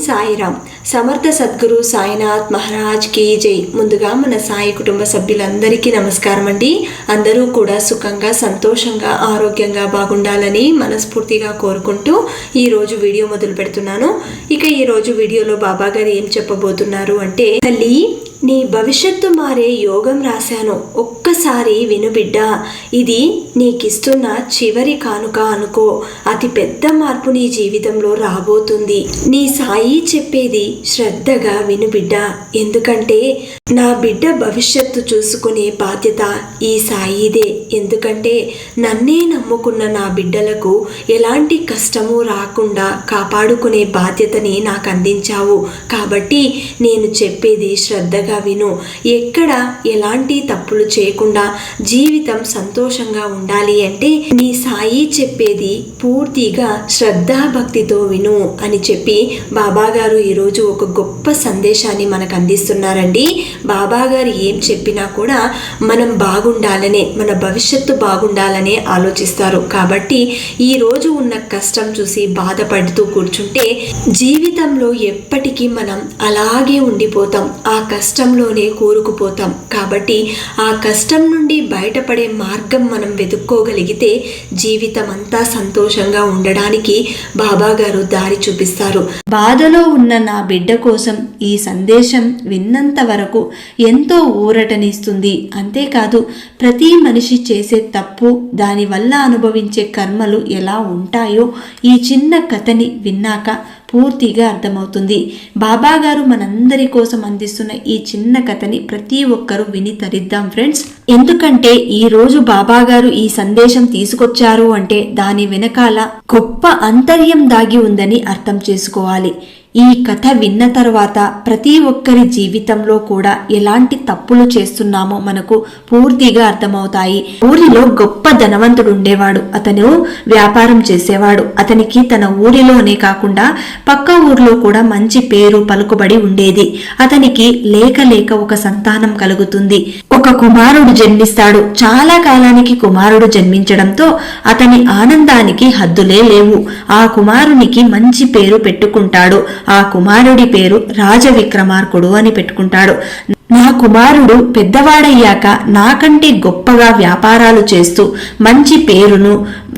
సాయిరామ్. సమర్థ సద్గురు సాయినాథ్ మహారాజ్ కి జై. ముందుగా మన సాయి కుటుంబ సభ్యులందరికీ నమస్కారం అండి. అందరూ కూడా సుఖంగా, సంతోషంగా, ఆరోగ్యంగా బాగుండాలని మనస్ఫూర్తిగా కోరుకుంటూ ఈరోజు వీడియో మొదలు పెడుతున్నాను. ఇక ఈరోజు వీడియోలో బాబా గారు ఏం చెప్పబోతున్నారు అంటే, తల్లి నీ భవిష్యత్తు మారే యోగం రాశాను, ఒక్కసారి విను బిడ్డ. ఇది నీకిస్తున్న చివరి కానుక అనుకో. అతి పెద్ద మార్పు నీ జీవితంలో రాబోతుంది. నీ సాయి చెప్పేది శ్రద్ధగా విను బిడ్డ. ఎందుకంటే నా బిడ్డ భవిష్యత్తు చూసుకునే బాధ్యత ఈ సాయిదే. ఎందుకంటే నన్నే నమ్ముకున్న నా బిడ్డలకు ఎలాంటి కష్టము రాకుండా కాపాడుకునే బాధ్యతని నాకు అందించావు. కాబట్టి నేను చెప్పేది శ్రద్ధగా విను. ఎక్కడ ఎలాంటి తప్పులు చేయకుండా జీవితం సంతోషంగా ఉండాలి అంటే నీ సాయి చెప్పేది పూర్తిగా శ్రద్ధాభక్తితో విను అని చెప్పి బాబా గారు ఈరోజు ఒక గొప్ప సందేశాన్ని మనకు అందిస్తున్నారండి. బాబా గారు ఏం చెప్పినా కూడా మనం బాగుండాలనే, మన భవిష్యత్తు బాగుండాలనే ఆలోచిస్తారు. కాబట్టి ఈ రోజు ఉన్న కష్టం చూసి బాధపడుతూ కూర్చుంటే జీవితంలో ఎప్పటికీ మనం అలాగే ఉండిపోతాం, ఆ కష్టంలోనే కూరుకుపోతాం. కాబట్టి ఆ కష్టం నుండి బయటపడే మార్గం మనం వెతుక్కోగలిగితే జీవితం అంతా సంతోషంగా ఉండడానికి బాబా గారు దారి చూపిస్తారు. బాధలో ఉన్న నా బిడ్డ కోసం ఈ సందేశం విన్నంత వరకు ఎంతో ఊరటనిస్తుంది. అంతేకాదు ప్రతి మనిషి చేసే తప్పు, దానివల్ల అనుభవించే కర్మలు ఎలా ఉంటాయో ఈ చిన్న కథని విన్నాక పూర్తిగా అర్థమవుతుంది. బాబా గారు మనందరి కోసం అందిస్తున్న ఈ చిన్న కథని ప్రతి ఒక్కరూ విని తరిద్దాం ఫ్రెండ్స్. ఎందుకంటే ఈ రోజు బాబా గారు ఈ సందేశం తీసుకొచ్చారు అంటే దాని వెనకాల గొప్ప అంతర్యం దాగి ఉందని అర్థం చేసుకోవాలి. ఈ కథ విన్న తర్వాత ప్రతి ఒక్కరి జీవితంలో కూడా ఎలాంటి తప్పులు చేస్తున్నామో మనకు పూర్తిగా అర్థమవుతాయి. ఊరిలో గొప్ప ధనవంతుడు ఉండేవాడు. అతను వ్యాపారం చేసేవాడు. అతనికి తన ఊరిలోనే కాకుండా పక్క ఊర్లో కూడా మంచి పేరు, పలుకుబడి ఉండేది. అతనికి లేక ఒక సంతానం కలుగుతుంది. ఒక కుమారుడు జన్మిస్తాడు. చాలా కాలానికి కుమారుడు జన్మించడంతో అతని ఆనందానికి హద్దులే లేవు. ఆ కుమారునికి మంచి పేరు పెట్టుకుంటాడు. ఆ కుమారుడి పేరు రాజవిక్రమార్కుడు అని పెట్టుకుంటాడు. నా కుమారుడు పెద్దవాడయ్యాక నాకంటే గొప్పగా వ్యాపారాలు చేస్తూ మంచి పేరును,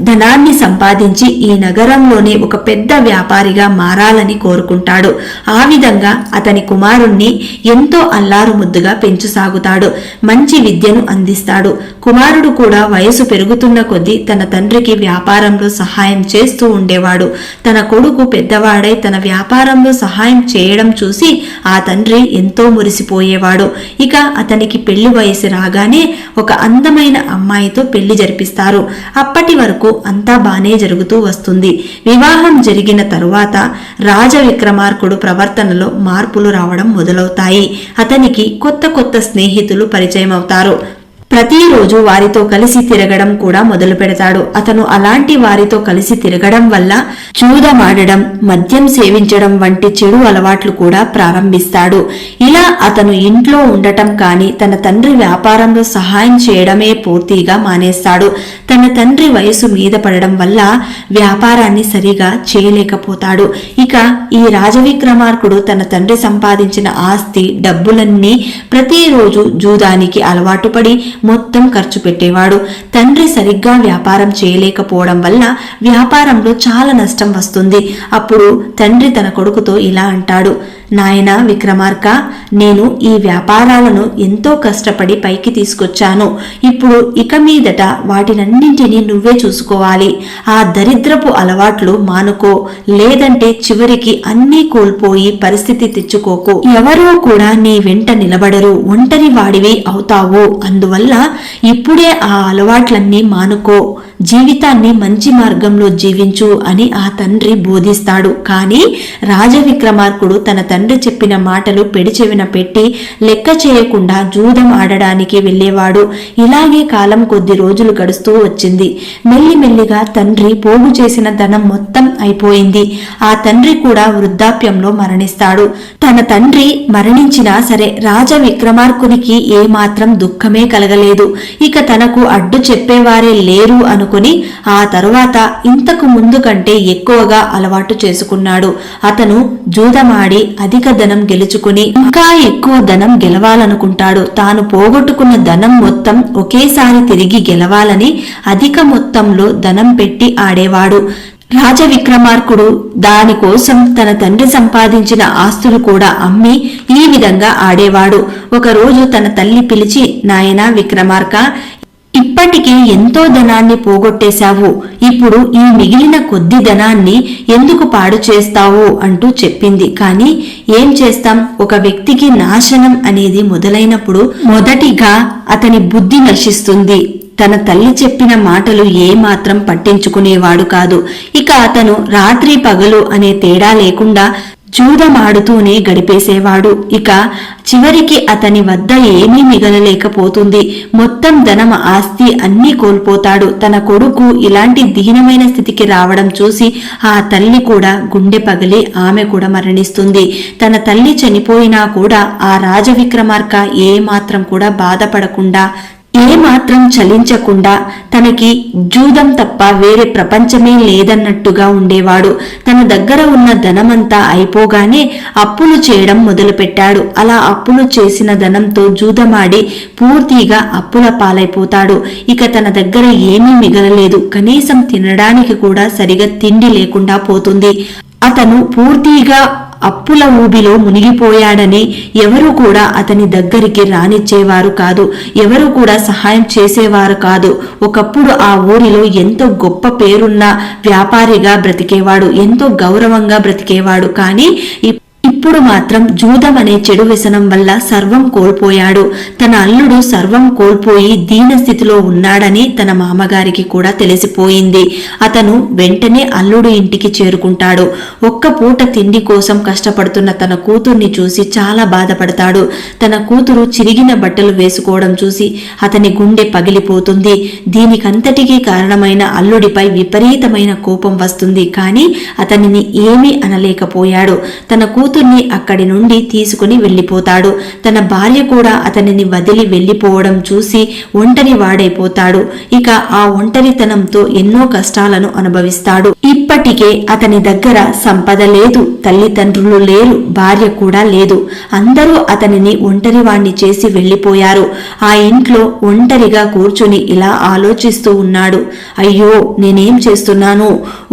ధనాన్ని సంపాదించి ఈ నగరంలోనే ఒక పెద్ద వ్యాపారిగా మారాలని కోరుకుంటాడు. ఆ విధంగా అతని కుమారుణ్ణి ఎంతో అల్లారు ముద్దుగా పెంచుసాగుతాడు. మంచి విద్యను అందిస్తాడు. కుమారుడు కూడా వయసు పెరుగుతున్న కొద్దీ తన తండ్రికి వ్యాపారంలో సహాయం చేస్తూ ఉండేవాడు. తన కొడుకు పెద్దవాడై తన వ్యాపారంలో సహాయం చేయడం చూసి ఆ తండ్రి ఎంతో మురిసిపోయేవాడు. ఇక అతనికి పెళ్లి వయసు రాగానే ఒక అందమైన అమ్మాయితో పెళ్లి జరిపిస్తారు. అప్పటి వరకు అంతా బానే జరుగుతూ వస్తుంది. వివాహం జరిగిన తరువాత రాజవిక్రమార్కుడు ప్రవర్తనలో మార్పులు రావడం మొదలవుతాయి. అతనికి కొత్త స్నేహితులు పరిచయం అవుతారు. ప్రతిరోజు వారితో కలిసి తిరగడం కూడా మొదలు పెడతాడు. అతను అలాంటి వారితో కలిసి తిరగడం వల్ల జూదమాడడం, మద్యం సేవించడం వంటి చెడు అలవాట్లు కూడా ప్రారంభిస్తాడు. ఇలా అతను ఇంట్లో ఉండటం కానీ తన తండ్రి వ్యాపారంలో సహాయం చేయడమే పూర్తిగా మానేస్తాడు. తన తండ్రి వయసు మీద పడడం వల్ల వ్యాపారాన్ని సరిగా చేయలేకపోతాడు. ఇక ఈ రాజవిక్రమార్కుడు తన తండ్రి సంపాదించిన ఆస్తి, డబ్బులన్నీ ప్రతిరోజు జూదానికి అలవాటు పడి మొత్తం ఖర్చు పెట్టేవాడు. తండ్రి సరిగ్గా వ్యాపారం చేయలేకపోవడం వల్ల వ్యాపారంలో చాలా నష్టం వస్తుంది. అప్పుడు తండ్రి తన కొడుకుతో ఇలా అంటాడు, నాయనా విక్రమార్క, నేను ఈ వ్యాపారాలను ఎంతో కష్టపడి పైకి తీసుకొచ్చాను. ఇప్పుడు ఇక మీదట వాటినన్నింటినీ నువ్వే చూసుకోవాలి. ఆ దరిద్రపు అలవాట్లు మానుకో, లేదంటే చివరికి అన్నీ కోల్పోయి పరిస్థితి తెచ్చుకోకు. ఎవరూ కూడా నీ వెంట నిలబడరు, ఒంటరి వాడివి అవుతావు. అందువల్ల ఇప్పుడే ఆ అలవాట్లన్నీ మానుకో, జీవితాన్ని మంచి మార్గంలో జీవించు అని ఆ తండ్రి బోధిస్తాడు. కానీ రాజవిక్రమార్కుడు తన తండ్రి చెప్పిన మాటలు పెడిచెవిన పెట్టి లెక్క చేయకుండా జూదం ఆడడానికి వెళ్ళేవాడు. ఇలాగే కాలం కొద్ది రోజులు గడుస్తూ వచ్చింది. మెల్లిమెల్లిగా తండ్రి పోగు చేసిన ధనం మొత్తం అయిపోయింది. ఆ తండ్రి కూడా వృద్ధాప్యంలో మరణిస్తాడు. తన తండ్రి మరణించినా సరే రాజవిక్రమార్కునికి ఏమాత్రం దుఃఖమే కలగలేదు. ఇక తనకు అడ్డు చెప్పేవారే లేరు అనుకుని అనుకుని ఆ తరువాత ఇంతకు ముందు కంటే ఎక్కువగా అలవాటు చేసుకున్నాడు. అతను జూదమాడి అధిక ధనం గెలుచుకుని ఇంకా ఎక్కువ ధనం గెలవాలనుకుంటాడు. తాను పోగొట్టుకున్న ధనం మొత్తం ఒకేసారి తిరిగి గెలవాలని అధిక మొత్తంలో ధనం పెట్టి ఆడేవాడు. రాజవిక్రమార్కుడు దానికోసం తన తండ్రి సంపాదించిన ఆస్తులు కూడా అమ్మి ఈ విధంగా ఆడేవాడు. ఒకరోజు తన తల్లి పిలిచి, నాయనా విక్రమార్క, ఇప్పటికే ఎంతో ధనాన్ని పోగొట్టేశావు. ఇప్పుడు ఈ మిగిలిన కొద్ది ధనాన్ని ఎందుకు పాడు చేస్తావు అంటూ చెప్పింది. కానీ ఏం చేస్తాం, ఒక వ్యక్తికి నాశనం అనేది మొదలైనప్పుడు మొదటిగా అతని బుద్ధి నశిస్తుంది. తన తల్లి చెప్పిన మాటలు ఏమాత్రం పట్టించుకునేవాడు కాదు. ఇక అతను రాత్రి పగలు అనే తేడా లేకుండా జూదమాడుతూనే గడిపేసేవాడు. ఇక చివరికి అతని వద్ద ఏమీ మిగలలేకపోతుంది. మొత్తం ధనం ఆస్తి అన్నీ కోల్పోతాడు. తన కొడుకు ఇలాంటి దీనమైన స్థితికి రావడం చూసి ఆ తల్లి కూడా గుండె పగిలి ఆమె కూడా మరణిస్తుంది. తన తల్లి చనిపోయినా కూడా ఆ రాజవిక్రమార్క ఏమాత్రం కూడా బాధపడకుండా, ఏమాత్రం చలించకుండా తనకి జూదం తప్ప వేరే ప్రపంచమే లేదన్నట్టుగా ఉండేవాడు. తన దగ్గర ఉన్న ధనమంతా అయిపోగానే అప్పులు చేయడం మొదలుపెట్టాడు. అలా అప్పులు చేసిన ధనంతో జూదమాడి పూర్తిగా అప్పుల పాలైపోతాడు. ఇక తన దగ్గర ఏమీ మిగలలేదు. కనీసం తినడానికి కూడా సరిగా తిండి లేకుండా పోతుంది. అతను పూర్తిగా అప్పుల ఊబిలో మునిగిపోయాడని ఎవరు కూడా అతని దగ్గరికి రానిచ్చేవారు కాదు. ఎవరు కూడా సహాయం చేసేవారు కాదు. ఒకప్పుడు ఆ ఊరిలో ఎంతో గొప్ప పేరున్న వ్యాపారిగా బ్రతికేవాడు, ఎంతో గౌరవంగా బ్రతికేవాడు. కానీ ఇప్పుడు మాత్రం జూదం అనే చెడు వ్యసనం వల్ల సర్వం కోల్పోయాడు. తన అల్లుడు సర్వం కోల్పోయి దీనస్థితిలో ఉన్నాడని తన మామగారికి కూడా తెలిసిపోయింది. అతను వెంటనే అల్లుడు ఇంటికి చేరుకుంటాడు. ఒక్క పూట తిండి కోసం కష్టపడుతున్న తన కూతుర్ని చూసి చాలా బాధపడతాడు. తన కూతురు చిరిగిన బట్టలు వేసుకోవడం చూసి అతని గుండె పగిలిపోతుంది. దీనికంతటికీ కారణమైన అల్లుడిపై విపరీతమైన కోపం వస్తుంది. కానీ అతనిని ఏమీ అనలేకపోయాడు. తన కూతుర్ని అక్కడి నుండి తీసుకుని వెళ్లిపోతాడు. తన భార్య కూడా అతనిని వదిలి వెళ్లిపోవడం చూసి ఒంటరి వాడైపోతాడు. ఇక ఆ ఒంటరితనంతో ఎన్నో కష్టాలను అనుభవిస్తాడు. ఇప్పటికే అతని దగ్గర సంపద లేదు, తల్లిదండ్రులు లేరు, భార్య కూడా లేదు. అందరూ అతనిని ఒంటరివాణ్ణి చేసి వెళ్లిపోయారు. ఆ ఇంట్లో ఒంటరిగా కూర్చుని ఇలా ఆలోచిస్తూ ఉన్నాడు. అయ్యో, నేనేం చేస్తున్నాను?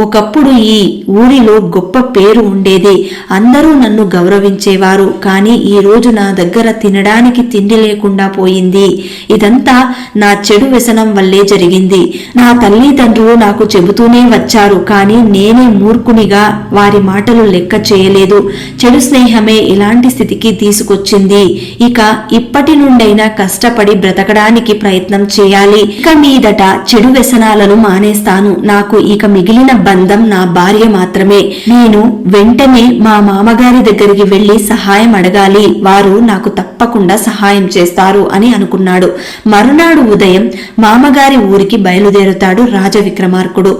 ఒకప్పుడు ఈ ఊరిలో గొప్ప పేరు ఉండేది. అందరూ నన్ను గౌరవించేవారు. కానీ ఈ రోజు నా దగ్గర తినడానికి తిండి లేకుండా పోయింది. ఇదంతా నా చెడు వ్యసనం వల్లే జరిగింది. నా తల్లిదండ్రులు నాకు చెబుతూనే వచ్చారు. కానీ నేనే మూర్ఖునిగా వారి మాటలు లెక్క చేయలేదు. చెడు స్నేహమే ఇలాంటి స్థితికి తీసుకొచ్చింది. ఇక ఇప్పటి నుండైనా కష్టపడి బ్రతకడానికి ప్రయత్నం చేయాలి. ఇక మీదట చెడు వ్యసనాలను మానేస్తాను. నాకు ఇక మిగిలిన బంధం నా భార్య మాత్రమే. నేను వెంటనే మా మామగారి దగ్గరికి వెళ్లి సహాయం అడగాలి. వారు నాకు తప్పకుండా సహాయం చేస్తారు అని అనుకున్నాడు. మరునాడు ఉదయం మామగారి ఊరికి బయలుదేరుతాడు రాజవిక్రమార్కుడు.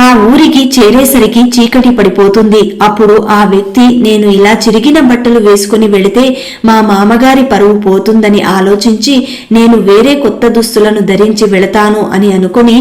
ఆ ఊరికి చేరేసరికి చీకటి పడిపోతుంది. అప్పుడు ఆ వ్యక్తి, నేను ఇలా చిరిగిన బట్టలు వేసుకుని వెళితే మా మామగారి పరువు పోతుందని ఆలోచించి నేను వేరే కొత్త దుస్తులను ధరించి వెళతాను అని అనుకుని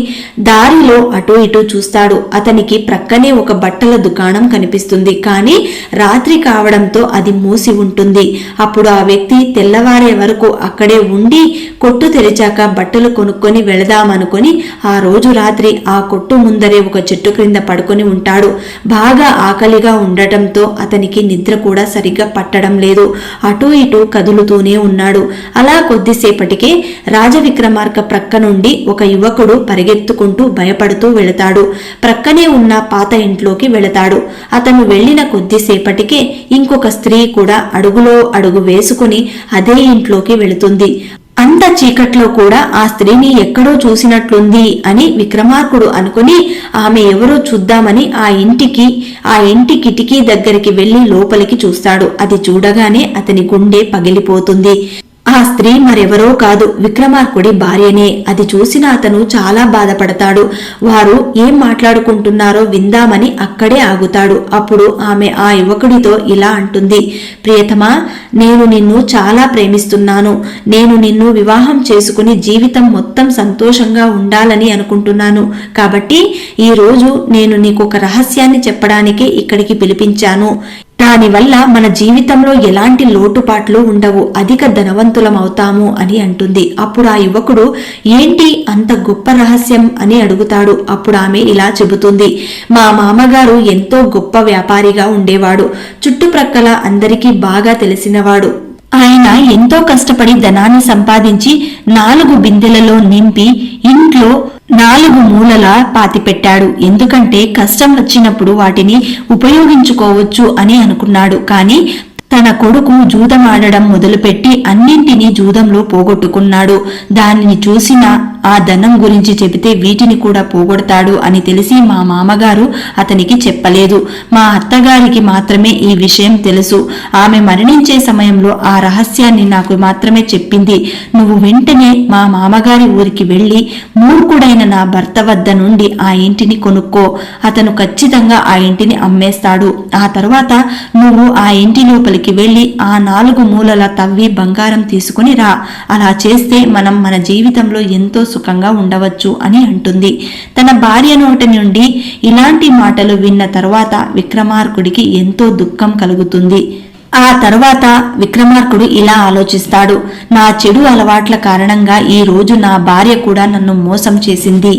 దారిలో అటూ ఇటూ చూస్తాడు. అతనికి ప్రక్కనే ఒక బట్టల దుకాణం కనిపిస్తుంది. కానీ రాత్రి కావడంతో అది మూసి ఉంటుంది. అప్పుడు ఆ వ్యక్తి తెల్లవారే వరకు అక్కడే ఉండి కొట్టు తెరిచాక బట్టలు కొనుక్కొని వెళదామనుకుని ఆ రోజు రాత్రి ఆ కొట్టు ముందరే ఒక చెట్టు క్రింద పడుకొని ఉంటాడు. బాగా ఆకలిగా ఉండటంతో అతనికి నిద్ర కూడా సరిగ్గా పట్టడం లేదు. అటూ ఇటూ కదులుతూనే ఉన్నాడు. అలా కొద్దిసేపటికే రాజవిక్రమార్క ప్రక్క నుండి ఒక యువకుడు పరిగెత్తుకుంటూ భయపడుతూ వెళతాడు. ప్రక్కనే ఉన్న పాత ఇంట్లోకి వెళతాడు. అతను వెళ్లిన కొద్దిసేపటికే ఇంకొక స్త్రీ కూడా అడుగులో అడుగు వేసుకుని అదే ఇంట్లోకి వెళుతుంది. అంత చీకట్లో కూడా ఆ స్త్రీని ఎక్కడో చూసినట్లుంది అని విక్రమార్కుడు అనుకుని ఆమె ఎవరో చూద్దామని ఆ ఇంటి కిటికీ దగ్గరికి వెళ్లి లోపలికి చూస్తాడు. అది చూడగానే అతని గుండె పగిలిపోతుంది. ఆ స్త్రీ స్త్రీ మరెవరో కాదు, విక్రమార్కుడి భార్యనే. అది చూసిన అతను చాలా బాధపడతాడు. వారు ఏం మాట్లాడుకుంటున్నారో విందామని అక్కడే ఆగుతాడు. అప్పుడు ఆమె ఆ యువకుడితో ఇలా అంటుంది, ప్రియతమా, నేను నిన్ను చాలా ప్రేమిస్తున్నాను. నేను నిన్ను వివాహం చేసుకుని జీవితం మొత్తం సంతోషంగా ఉండాలని అనుకుంటున్నాను. కాబట్టి ఈ రోజు నేను నీకొక రహస్యాన్ని చెప్పడానికి ఇక్కడికి పిలిపించాను. దానివల్ల మన జీవితంలో ఎలాంటి లోటుపాట్లు ఉండవు, అధిక ధనవంతులమవుతాము అని అంటుంది. అప్పుడు ఆ యువకుడు ఏంటి అంత గొప్ప రహస్యం అని అడుగుతాడు. అప్పుడు ఆమె ఇలా చెబుతుంది, మా మామగారు ఎంతో గొప్ప వ్యాపారిగా ఉండేవాడు. చుట్టుప్రక్కల అందరికీ బాగా తెలిసినవాడు. ఆయన ఎంతో కష్టపడి ధనాన్ని సంపాదించి 4 బిందెలలో నింపి ఇంట్లో 4 మూలలా పాతిపెట్టాడు. ఎందుకంటే కష్టం వచ్చినప్పుడు వాటిని ఉపయోగించుకోవచ్చు అని అనుకున్నాడు. కానీ తన కొడుకు జూదమాడడం మొదలుపెట్టి అన్నింటినీ జూదంలో పోగొట్టుకున్నాడు. దానిని చూసిన ఆ ధనం గురించి చెబితే వీటిని కూడా పోగొడతాడు అని తెలిసి మా మామగారు అతనికి చెప్పలేదు. మా అత్తగారికి మాత్రమే ఈ విషయం తెలుసు. ఆమె మరణించే సమయంలో ఆ రహస్యాన్ని నాకు మాత్రమే చెప్పింది. నువ్వు వెంటనే మా మామగారి ఊరికి వెళ్లి మూర్ఖుడైన నా భర్త వద్ద నుండి ఆ ఇంటిని కొనుక్కో. అతను ఖచ్చితంగా ఆ ఇంటిని అమ్మేస్తాడు. ఆ తర్వాత నువ్వు ఆ ఇంటి లోపలికి వెళ్లి ఆ 4 మూలల తవ్వి బంగారం తీసుకుని రా. అలా చేస్తే మనం మన జీవితంలో ఎంతో సుఖంగా ఉండవచ్చు అని అంటుంది. తన భార్య నోటి నుండి ఇలాంటి మాటలు విన్న తరువాత విక్రమార్కుడికి ఎంతో దుఃఖం కలుగుతుంది. ఆ తర్వాత విక్రమార్కుడు ఇలా ఆలోచిస్తాడు, నా చెడు అలవాట్ల కారణంగా ఈ రోజు నా భార్య కూడా నన్ను మోసం చేసింది.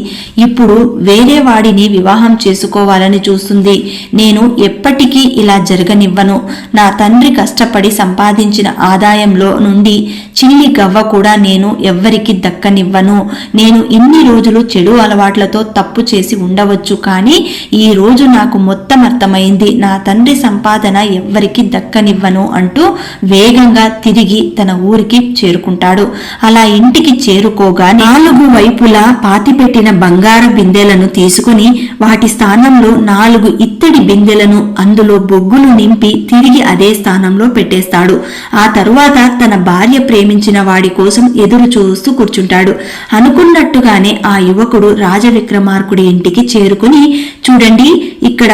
ఇప్పుడు వేరే వాడిని వివాహం చేసుకోవాలని చూస్తుంది. నేను ఎప్పటికీ ఇలా జరగనివ్వను. నా తండ్రి కష్టపడి సంపాదించిన ఆదాయంలో నుండి చిల్లి గవ్వ కూడా నేను ఎవ్వరికి దక్కనివ్వను. నేను ఇన్ని రోజులు చెడు అలవాట్లతో తప్పు చేసి ఉండవచ్చు, కానీ ఈ రోజు నాకు మొత్తం అర్థమైంది. నా తండ్రి సంపాదన ఎవ్వరికి దక్కనివ్వను అంటూ వేగంగా తిరిగి తన ఊరికి చేరుకుంటాడు. అలా ఇంటికి చేరుకోగా 4 వైపులా పాతిపెట్టిన బంగారు బిందెలను తీసుకుని వాటి స్థానంలో 4 ఇత్తడి బిందెలను అందులో బొగ్గులు నింపి తిరిగి అదే స్థానంలో పెట్టేస్తాడు. ఆ తరువాత తన భార్య ప్రేమించిన వాడి కోసం ఎదురు చూస్తూ కూర్చుంటాడు. అనుకున్నట్టుగానే ఆ యువకుడు రాజవిక్రమార్కుడి ఇంటికి చేరుకుని, చూడండి, ఇక్కడ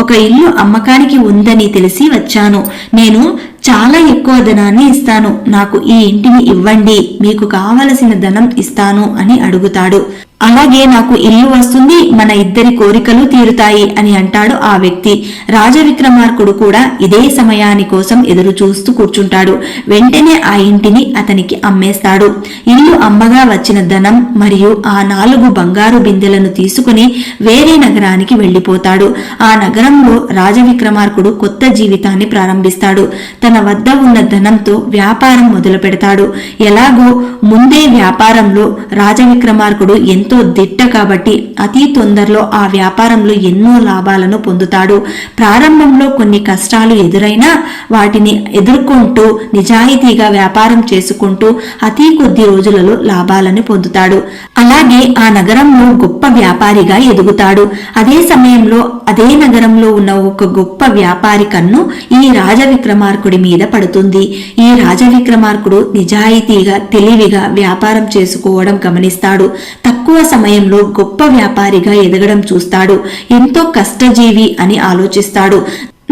ఒక ఇల్లు అమ్మకానికి ఉందని తెలిసి వచ్చాను. నేను చాలా ఎక్కువ ధనాన్ని ఇస్తాను. నాకు ఈ ఇంటిని ఇవ్వండి. మీకు కావలసిన ధనం ఇస్తాను అని అడుగుతాడు. అలాగే నాకు ఇల్లు వస్తుంది, మన ఇద్దరి కోరికలు తీరుతాయి అని అంటాడు ఆ వ్యక్తి. రాజవిక్రమార్కుడు కూడా ఇదే సమయాని కోసం ఎదురు చూస్తూ కూర్చుంటాడు. వెంటనే ఆ ఇంటిని అతనికి అమ్మేస్తాడు. ఇల్లు అమ్మగా వచ్చిన ధనం మరియు ఆ 4 బంగారు బిందెలను తీసుకుని వేరే నగరానికి వెళ్లిపోతాడు. ఆ నగరంలో రాజవిక్రమార్కుడు కొత్త జీవితాన్ని ప్రారంభిస్తాడు. తన వద్ద ఉన్న ధనంతో వ్యాపారం మొదలు పెడతాడు. ఎలాగో ముందే వ్యాపారంలో రాజవిక్రమార్కుడు ఎంతో దిట్ట కాబట్టి అతి తొందరలో ఆ వ్యాపారంలో ఎన్నో లాభాలను పొందుతాడు. ప్రారంభంలో కొన్ని కష్టాలు ఎదురైనా వాటిని ఎదుర్కొంటూ నిజాయితీగా వ్యాపారం చేసుకుంటూ అతి కొద్ది రోజులలో లాభాలను పొందుతాడు. అలాగే ఆ నగరంలో గొప్ప వ్యాపారిగా ఎదుగుతాడు. అదే సమయంలో అదే నగరంలో ఉన్న ఒక గొప్ప వ్యాపారి కన్ను ఈ రాజవిక్రమార్కుడి మీద పడుతుంది. ఈ రాజవిక్రమార్కుడు నిజాయితీగా తెలివిగా వ్యాపారం చేసుకోవడం గమనిస్తాడు. తక్కువ సమయంలో గొప్ప వ్యాపారిగా ఎదగడం చూస్తాడు. ఎంతో కష్టజీవి అని ఆలోచిస్తాడు.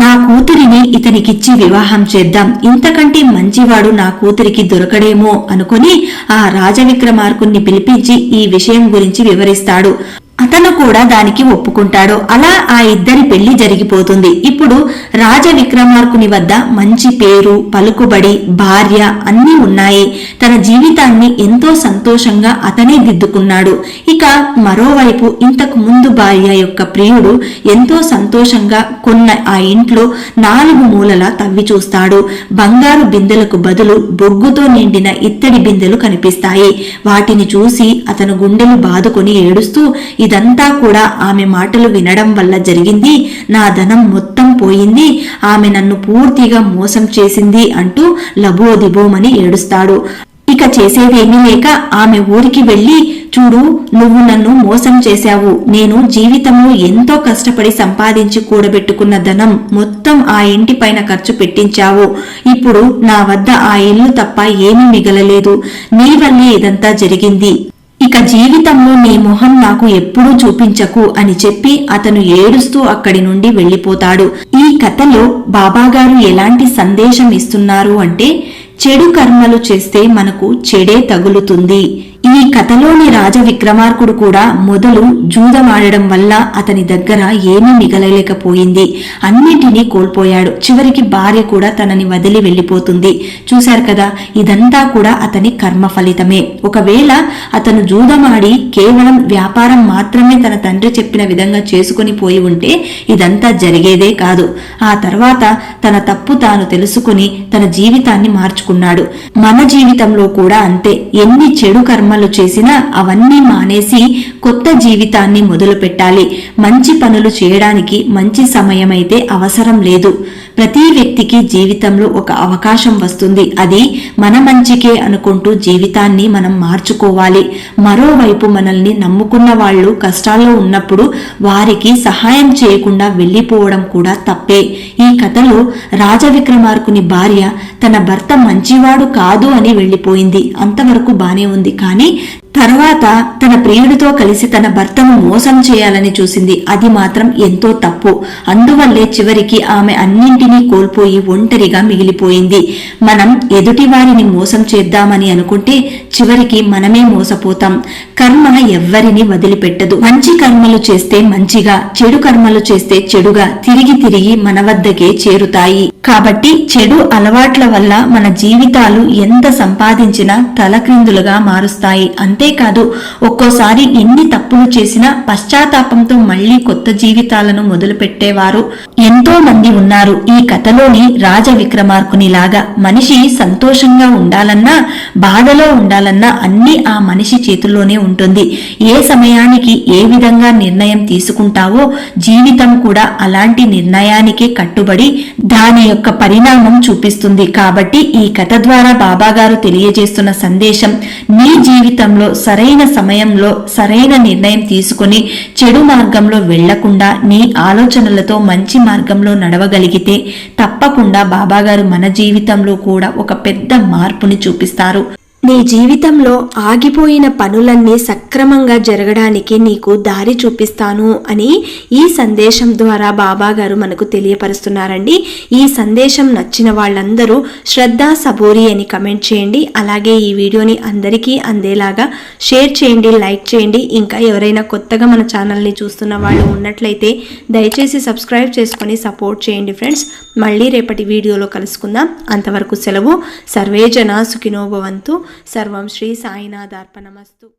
నా కూతురిని ఇతనికిచ్చి వివాహం చేద్దాం, ఇంతకంటే మంచివాడు నా కూతురికి దొరకడేమో అనుకుని ఆ రాజవిక్రమార్కుణ్ణి పిలిపించి ఈ విషయం గురించి వివరిస్తాడు. అతను కూడా దానికి ఒప్పుకుంటాడు. అలా ఆ ఇద్దరి పెళ్లి జరిగిపోతుంది. ఇప్పుడు రాజవిక్రమార్కుని వద్ద మంచి పేరు, పలుకుబడి, భార్య అన్నీ ఉన్నాయి. తన జీవితాన్ని ఎంతో సంతోషంగా అతనే దిద్దుకున్నాడు. ఇక మరోవైపు ఇంతకు ముందు భార్య యొక్క ప్రియుడు ఎంతో సంతోషంగా కొన్న ఆ ఇంట్లో 4 మూలలా తవ్వి చూస్తాడు. బంగారు బిందెలకు బదులు బొగ్గుతో నిండిన ఇత్తడి బిందెలు కనిపిస్తాయి. వాటిని చూసి అతను గుండెలు బాదుకొని ఏడుస్తూ, ఇదంతా కూడా ఆమె మాటలు వినడం వల్ల జరిగింది. నా ధనం మొత్తం పోయింది. ఆమె నన్ను పూర్తిగా మోసం చేసింది అంటూ లబోదిబోమని ఏడుస్తాడు. ఇక చేసేదేమీ లేక ఆమె ఊరికి వెళ్లి, చూడు, నువ్వు నన్ను మోసం చేశావు. నేను జీవితంలో ఎంతో కష్టపడి సంపాదించి కూడబెట్టుకున్న ధనం మొత్తం ఆ ఇంటి పైన ఖర్చు పెట్టించావు. ఇప్పుడు నా వద్ద ఆ ఇల్లు తప్ప ఏమీ మిగలలేదు. నీ వల్లే ఇదంతా జరిగింది. ఇక జీవితంలో నీ మొహం నాకు ఎప్పుడూ చూపించకు అని చెప్పి అతను ఏడుస్తూ అక్కడి నుండి వెళ్లిపోతాడు. ఈ కథలో బాబాగారు ఎలాంటి సందేశం ఇస్తున్నారు అంటే, చెడు కర్మలు చేస్తే మనకు చెడే తగులుతుంది. ఈ కథలోని రాజ విక్రమార్కుడు కూడా మొదలు జూదమాడడం వల్ల అతని దగ్గర ఏమీ మిగలలేకపోయింది. అన్నిటినీ కోల్పోయాడు. చివరికి భార్య కూడా తనని వదిలి వెళ్లిపోతుంది. చూశారు కదా, ఇదంతా కూడా అతని కర్మ ఫలితమే. ఒకవేళ అతను జూదమాడి కేవలం వ్యాపారం మాత్రమే తన తండ్రి చెప్పిన విధంగా చేసుకుని పోయి ఉంటే ఇదంతా జరిగేదే కాదు. ఆ తర్వాత తన తప్పు తాను తెలుసుకుని తన జీవితాన్ని మార్చుకున్నాడు. మన జీవితంలో కూడా అంతే. ఎన్ని చెడు కర్మలు చేసినా అవన్నీ మానేసి కొత్త జీవితాన్ని మొదలు పెట్టాలి. మంచి పనులు చేయడానికి మంచి సమయం అయితే అవసరం లేదు. ప్రతి వ్యక్తికి జీవితంలో ఒక అవకాశం వస్తుంది. అది మన మంచికే అనుకుంటూ జీవితాన్ని మనం మార్చుకోవాలి. మరోవైపు మనల్ని నమ్ముకున్న వాళ్ళు కష్టాల్లో ఉన్నప్పుడు వారికి సహాయం చేయకుండా వెళ్లిపోవడం కూడా తప్పే. ఈ కథలో రాజవిక్రమార్కుని భార్య తన భర్త మంచివాడు కాదు అని వెళ్లిపోయింది. అంతవరకు బానే ఉంది. కానీ తర్వాత తన ప్రియుడితో కలిసి తన భర్తను మోసం చేయాలని చూసింది. అది మాత్రం ఎంతో తప్పు. అందువల్లే చివరికి ఆమె అన్నింటినీ కోల్పోయి ఒంటరిగా మిగిలిపోయింది. మనం ఎదుటి వారిని మోసం చేద్దామని అనుకుంటే చివరికి మనమే మోసపోతాం. కర్మ ఎవ్వరిని వదిలిపెట్టదు. మంచి కర్మలు చేస్తే మంచిగా, చెడు కర్మలు చేస్తే చెడుగా తిరిగి తిరిగి మన వద్దకే చేరుతాయి. కాబట్టి చెడు అలవాట్ల వల్ల మన జీవితాలు ఎంత సంపాదించినా తలక్రిందులుగా మారుస్తాయి. అంతేకాదు, ఒక్కోసారి ఎన్ని తప్పులు చేసినా పశ్చాత్తాపంతో మళ్లీ కొత్త జీవితాలను మొదలు పెట్టేవారు ఎంతో మంది ఉన్నారు. ఈ కథలోని రాజ విక్రమార్కునిలాగా మనిషి సంతోషంగా ఉండాలన్నా బాధలో ఉండాలన్నా అన్ని ఆ మనిషి చేతుల్లోనే ఉంటుంది. ఏ సమయానికి ఏ విధంగా నిర్ణయం తీసుకుంటావో జీవితం కూడా అలాంటి నిర్ణయానికే కట్టుబడి దాని యొక్క పరిణామం చూపిస్తుంది. కాబట్టి ఈ కథ ద్వారా బాబాగారు తెలియజేస్తున్న సందేశం, నీ జీవితంలో సరైన సమయంలో సరైన నిర్ణయం తీసుకుని చెడు మార్గంలో వెళ్లకుండా నీ ఆలోచనలతో మంచి మార్గంలో నడవగలిగితే తప్పకుండా బాబాగారు మన జీవితంలో కూడా ఒక పెద్ద మార్పుని చూపిస్తారు. నీ జీవితంలో ఆగిపోయిన పనులన్నీ సక్రమంగా జరగడానికి నీకు దారి చూపిస్తాను అని ఈ సందేశం ద్వారా బాబా గారు మనకు తెలియపరుస్తున్నారండి. ఈ సందేశం నచ్చిన వాళ్ళందరూ శ్రద్ధ సబూరి అని కమెంట్ చేయండి. అలాగే ఈ వీడియోని అందరికీ అందేలాగా షేర్ చేయండి, లైక్ చేయండి. ఇంకా ఎవరైనా కొత్తగా మన ఛానల్ని చూస్తున్న వాళ్ళు ఉన్నట్లయితే దయచేసి సబ్స్క్రైబ్ చేసుకొని సపోర్ట్ చేయండి ఫ్రెండ్స్. మళ్ళీ రేపటి వీడియోలో కలుసుకుందాం. అంతవరకు సెలవు. సర్వే జనా సుఖినో భవంతు. సర్వం శ్రీ సాయినాథార్పణమస్తు.